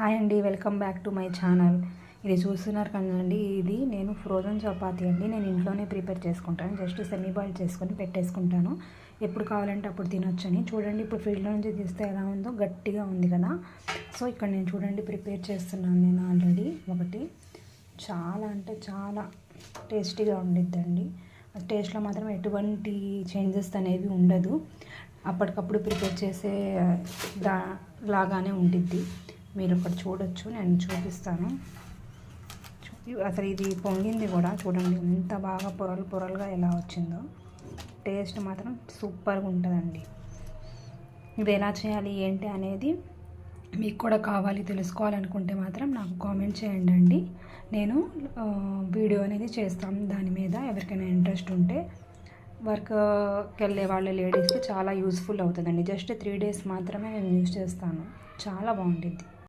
Hi అండి, welcome back to my channel. ఇది చూస్తున్నారు కదండి, ఇది నేను ఫ్రోజన్ చపాతీ అండి. నేను ఇంట్లోనే ప్రిపేర్ చేసుకుంటాను. జస్ట్ సెమీ బాయిల్ చేసుకొని పెట్టేసుకుంటాను. ఎప్పుడు కావాలంటే అప్పుడు తినొచ్చని. చూడండి, ఇప్పుడు ఫ్రిడ్జ్లో నుంచి తీస్తే ఎలా ఉందో, గట్టిగా ఉంది కదా. సో ఇక్కడ నేను చూడండి ప్రిపేర్ చేస్తున్నాను నేను ఆల్రెడీ ఒకటి. చాలా అంటే చాలా టేస్టీగా ఉండిద్దండి. టేస్ట్లో మాత్రం ఎటువంటి చేంజెస్ అనేవి ఉండదు. అప్పటికప్పుడు ప్రిపేర్ చేసే లాగానే ఉండిద్ది. మీరు ఒకటి చూడొచ్చు, నేను చూపిస్తాను. అసలు ఇది పొంగింది కూడా చూడండి, ఎంత బాగా పొరలు పొరలుగా ఎలా వచ్చిందో. టేస్ట్ మాత్రం సూపర్గా ఉంటుందండి. ఇది ఎలా చేయాలి ఏంటి అనేది మీకు కూడా కావాలి తెలుసుకోవాలనుకుంటే మాత్రం నాకు కామెంట్ చేయండి అండి. నేను వీడియో అనేది చేస్తాను దాని మీద. ఎవరికైనా ఇంట్రెస్ట్ ఉంటే వర్క్కి వెళ్ళే వాళ్ళ లేడీస్కి చాలా యూస్ఫుల్ అవుతుందండి. జస్ట్ 3 days మాత్రమే నేను యూజ్ చేస్తాను. చాలా బాగుంటుంది.